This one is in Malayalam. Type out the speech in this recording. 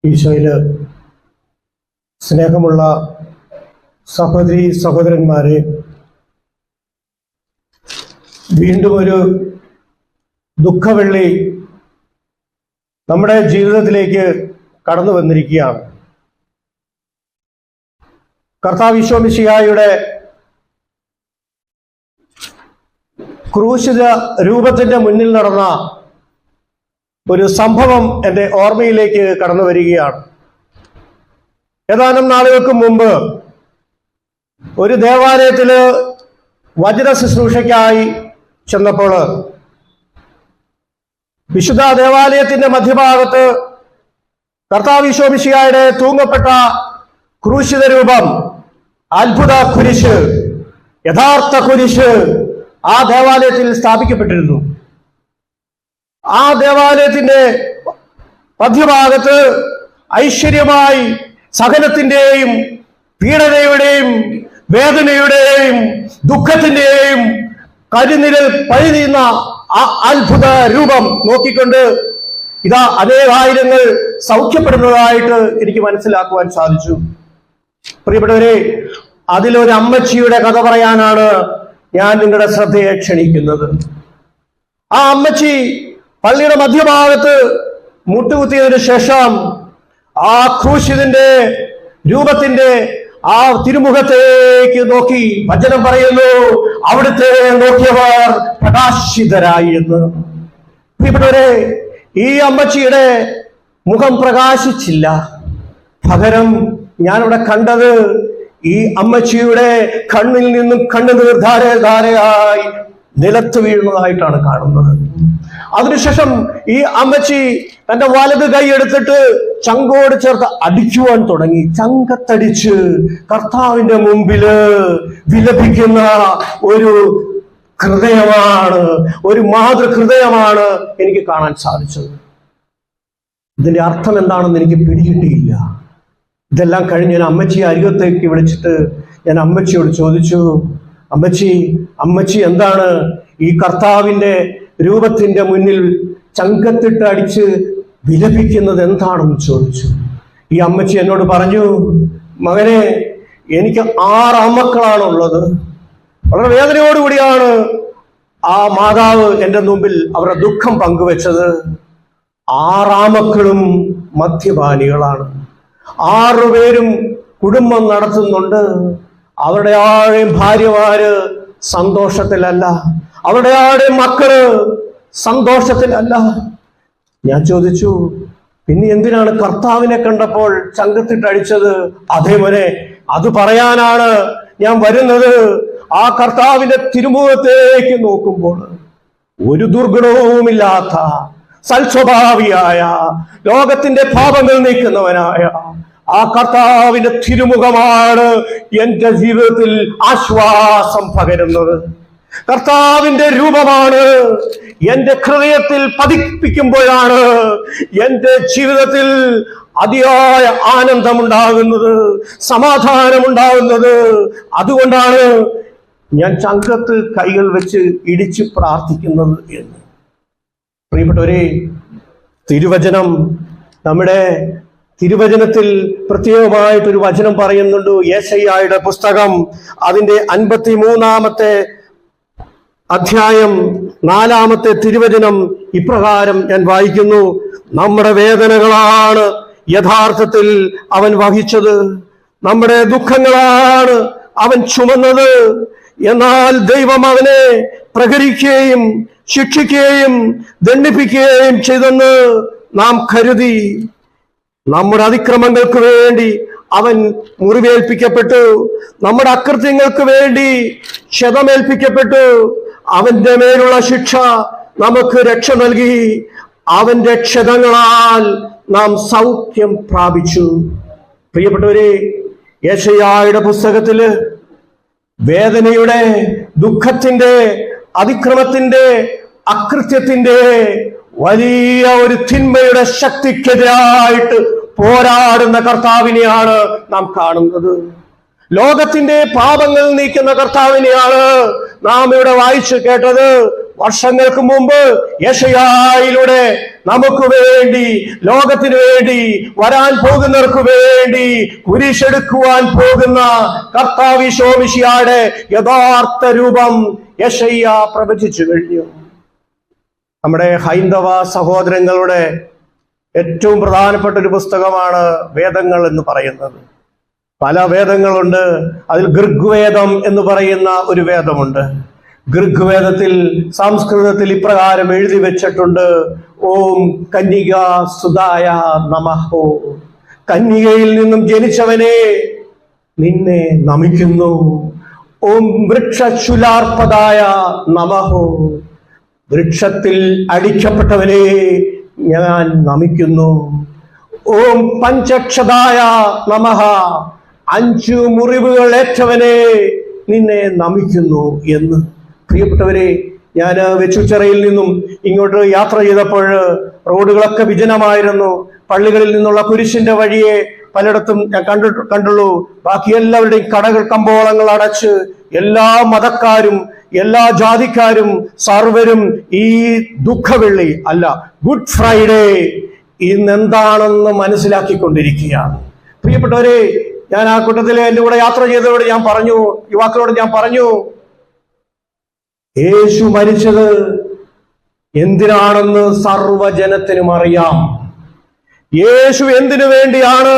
ഈശോയില് സ്നേഹമുള്ള സഹോദരി സഹോദരന്മാരെ, വീണ്ടും ഒരു ദുഃഖവെള്ളി നമ്മുടെ ജീവിതത്തിലേക്ക് കടന്നു വന്നിരിക്കുകയാണ്. കർത്താവ് ഈശോ മിശിഹായുടെ ക്രൂശിത രൂപത്തിന്റെ മുന്നിൽ നടന്ന ഒരു സംഭവം എൻ്റെ ഓർമ്മയിലേക്ക് കടന്നു വരികയാണ്. ഏതാനും നാളുകൾക്ക് മുമ്പ് ഒരു ദേവാലയത്തില് വചന ശുശ്രൂഷയ്ക്കായി ചെന്നപ്പോൾ വിശുദ്ധ ദേവാലയത്തിന്റെ മധ്യഭാഗത്ത് കർത്താവ് ഈശോ മിശിഹായുടെ തൂങ്ങപ്പെട്ട ക്രൂശിത രൂപം, അത്ഭുത കുരിശ്, യഥാർത്ഥ കുരിശ് ആ ദേവാലയത്തിൽ സ്ഥാപിക്കപ്പെട്ടിരുന്നു. ആ ദേവാലയത്തിന്റെ മധ്യഭാഗത്ത് ഐശ്വര്യമായി സഹനത്തിന്റെയും പീഡനയുടെയും വേദനയുടെയും ദുഃഖത്തിന്റെയും കരിനിഴൽ പഴിയുന്ന ആ അത്ഭുത രൂപം നോക്കിക്കൊണ്ട് ഇതാ അനേകായിരങ്ങൾ സൗഖ്യപ്പെടുന്നതായിട്ട് എനിക്ക് മനസ്സിലാക്കുവാൻ സാധിച്ചു. പ്രിയപ്പെട്ടവരെ, അതിലൊരു അമ്മച്ചിയുടെ കഥ പറയാനാണ് ഞാൻ നിങ്ങളുടെ ശ്രദ്ധയെ ക്ഷണിക്കുന്നത്. ആ അമ്മച്ചി പള്ളിയുടെ മധ്യഭാഗത്ത് മുട്ടുകുത്തിയതിനു ശേഷം ആ ക്രൂശിതിന്റെ രൂപത്തിന്റെ ആ തിരുമുഖത്തേക്ക് നോക്കി വചനം പറയുന്നു, അവിടുത്തെ നോക്കിയവർ പ്രകാശിതരായി എന്ന്. പ്രിയപ്പെട്ടവരെ, ഈ അമ്മച്ചിയുടെ മുഖം പ്രകാശിച്ചില്ല. പകരം ഞാനിവിടെ കണ്ടത് ഈ അമ്മച്ചിയുടെ കണ്ണിൽ നിന്നും കണ്ണുനീർ ധാരയായി നിലത്ത് വീഴുന്നതായിട്ടാണ് കാണുന്നത്. അതിനുശേഷം ഈ അമ്മച്ചി തന്റെ വലത് കൈ എടുത്തിട്ട് ചങ്കോട് ചേർത്ത് അടിക്കുവാൻ തുടങ്ങി. ചങ്കത്തടിച്ച് കർത്താവിന്റെ മുമ്പില് വിലപിക്കുന്ന ഒരു ഹൃദയമാണ്, ഒരു മാതൃഹൃദയമാണ് എനിക്ക് കാണാൻ സാധിച്ചത്. ഇതിന്റെ അർത്ഥം എന്താണെന്ന് എനിക്ക് പിടികിട്ടിയില്ല. ഇതെല്ലാം കഴിഞ്ഞ് ഞാൻ അമ്മച്ചിയെ അരികത്തേക്ക് വിളിച്ചിട്ട് ഞാൻ അമ്മച്ചിയോട് ചോദിച്ചു, അമ്മച്ചി എന്താണ് ഈ കർത്താവിന്റെ രൂപത്തിന്റെ മുന്നിൽ ചങ്കത്തിട്ട് അടിച്ച് വിലപിക്കുന്നത് എന്താണെന്ന് ചോദിച്ചു. ഈ അമ്മച്ചി എന്നോട് പറഞ്ഞു, മകനെ, എനിക്ക് 6 ആമക്കളാണുള്ളത്. വളരെ വേദനയോടുകൂടിയാണ് ആ മാതാവ് എൻ്റെ മുമ്പിൽ അവരുടെ ദുഃഖം പങ്കുവെച്ചത്. 6 ആമക്കളും മദ്യപാനികളാണ്. 6 പേരും കുടുംബം നടത്തുന്നുണ്ട്. അവരുടെ ആഴെയും ഭാര്യമാര് സന്തോഷത്തിലല്ല, അവരുടെ ആഴെയും മക്കള് സന്തോഷത്തിലല്ല. ഞാൻ ചോദിച്ചു, പിന്നെ എന്തിനാണ് കർത്താവിനെ കണ്ടപ്പോൾ ചങ്കത്തിട്ടടിച്ചത്? അതേപോലെ അത് പറയാനാണ് ഞാൻ വരുന്നത്. ആ കർത്താവിന്റെ തിരുമുഖത്തേക്ക് നോക്കുമ്പോൾ ഒരു ദുർഗുണവുമില്ലാത്ത സൽസ്വഭാവിയായ ലോകത്തിന്റെ പാപങ്ങൾ നീക്കുന്നവനായ ആ കർത്താവിന്റെ തിരുമുഖമാണ് എന്റെ ജീവിതത്തിൽ ആശ്വാസം പകരുന്നത്. കർത്താവിന്റെ രൂപമാണ് എന്റെ ഹൃദയത്തിൽ പതിപ്പിക്കുമ്പോഴാണ് എന്റെ ജീവിതത്തിൽ അതിയായ ആനന്ദമുണ്ടാകുന്നത്, സമാധാനമുണ്ടാകുന്നത്. അതുകൊണ്ടാണ് ഞാൻ ചങ്കത്ത് കൈകൾ വെച്ച് ഇടിച്ച് പ്രാർത്ഥിക്കുന്നത് എന്ന്. പ്രിയപ്പെട്ടവരെ, തിരുവചനം, നമ്മുടെ തിരുവചനത്തിൽ പ്രത്യേകമായിട്ടൊരു വചനം പറയുന്നുണ്ട്. യെശയ്യായുടെ പുസ്തകം അതിന്റെ 53-ാമത്തെ അധ്യായം 4-ാമത്തെ തിരുവചനം ഇപ്രകാരം ഞാൻ വായിക്കുന്നു: നമ്മുടെ വേദനകളാണ് യഥാർത്ഥത്തിൽ അവൻ വഹിച്ചത്, നമ്മുടെ ദുഃഖങ്ങളാണ് അവൻ ചുമന്നത്. എന്നാൽ ദൈവം അവനെ പ്രഹരിക്കുകയും ശിക്ഷിക്കുകയും ദണ്ഡിപ്പിക്കുകയും ചെയ്തെന്ന് നാം കരുതി. നമ്മുടെ അതിക്രമങ്ങൾക്ക് വേണ്ടി അവൻ മുറിവേൽപ്പിക്കപ്പെട്ടു, നമ്മുടെ അകൃത്യങ്ങൾക്ക് വേണ്ടി ക്ഷതമേൽപ്പിക്കപ്പെട്ടു. അവന്റെ മേലുള്ള ശിക്ഷ നമുക്ക് രക്ഷ നൽകി, അവന്റെ ക്ഷതങ്ങളാൽ നാം സൗഖ്യം പ്രാപിച്ചു. പ്രിയപ്പെട്ടവരെ, യെശയ്യായുടെ പുസ്തകത്തില് വേദനയുടെ, ദുഃഖത്തിന്റെ, അതിക്രമത്തിന്റെ, അകൃത്യത്തിന്റെ വലിയ ഒരു തിന്മയുടെ ശക്തിക്കെതിരായിട്ട് പോരാടുന്ന കർത്താവിനെയാണ് നാം കാണുന്നത്. ലോകത്തിന്റെ പാപങ്ങൾ നീക്കുന്ന കർത്താവിനെയാണ് നാം ഇവിടെ വായിച്ചു കേട്ടത്. വർഷങ്ങൾക്ക് മുമ്പ് യെശയ്യായിലൂടെ നമുക്ക് വേണ്ടി, ലോകത്തിന് വേണ്ടി, വരാൻ പോകുന്നവർക്ക് വേണ്ടി കുരിശെടുക്കുവാൻ പോകുന്ന കർത്താവ് ഈശോ മിശിഹായുടെ യഥാർത്ഥ രൂപം യെശയ്യാ പ്രവചിച്ചു കഴിഞ്ഞു. നമ്മുടെ ഹൈന്ദവ സഹോദരങ്ങളുടെ ഏറ്റവും പ്രധാനപ്പെട്ട ഒരു പുസ്തകമാണ് വേദങ്ങൾ എന്ന് പറയുന്നത്. പല വേദങ്ങളുണ്ട്. അതിൽ ഋഗ്വേദം എന്ന് പറയുന്ന ഒരു വേദമുണ്ട്. ഋഗ്വേദത്തിൽ സംസ്കൃതത്തിൽ ഇപ്രകാരം എഴുതി വെച്ചിട്ടുണ്ട്: ഓം കന്യക സുതായ നമഃ. കന്യകയിൽ നിന്നും ജനിച്ചവനെ നിന്നെ നമിക്കുന്നു. ഓം വൃക്ഷശൂലാർപ്പതായ നമഃ. വൃക്ഷത്തിൽ അടിക്കപ്പെട്ടവനെ ഞാൻ നമിക്കുന്നു. ഓം പഞ്ചക്ഷതായ നമഃ. 5 മുറിവുകൾ ഏറ്റവനെ നിന്നെ നമിക്കുന്നു എന്ന്. പ്രിയപ്പെട്ടവരെ, ഞാൻ വെച്ചുച്ചിറയിൽ നിന്നും ഇങ്ങോട്ട് യാത്ര ചെയ്തപ്പോൾ റോഡുകളൊക്കെ വിജനമായിരുന്നു. പള്ളികളിൽ നിന്നുള്ള കുരിശിന്റെ വഴിയെ പലയിടത്തും ഞാൻ കണ്ടുള്ളൂ. ബാക്കി എല്ലാവരുടെയും കടകൾ കമ്പോളങ്ങൾ അടച്ച് എല്ലാ മതക്കാരും എല്ലാ ജാതിക്കാരും സർവരും ഈ ദുഃഖവെള്ളി അല്ല, ഗുഡ് ഫ്രൈഡേ ഇന്നെന്താണെന്ന് മനസ്സിലാക്കിക്കൊണ്ടിരിക്കുകയാണ്. പ്രിയപ്പെട്ടവരെ, ഞാൻ ആ കൂട്ടത്തിൽ എൻ്റെ കൂടെ യാത്ര ചെയ്തവരോട് ഞാൻ പറഞ്ഞു, യുവാക്കളോട് ഞാൻ പറഞ്ഞു, യേശു മരിച്ചത് എന്തിനാണെന്ന് സർവ്വജനത്തിനും അറിയാം. യേശു എന്തിനു വേണ്ടിയാണ്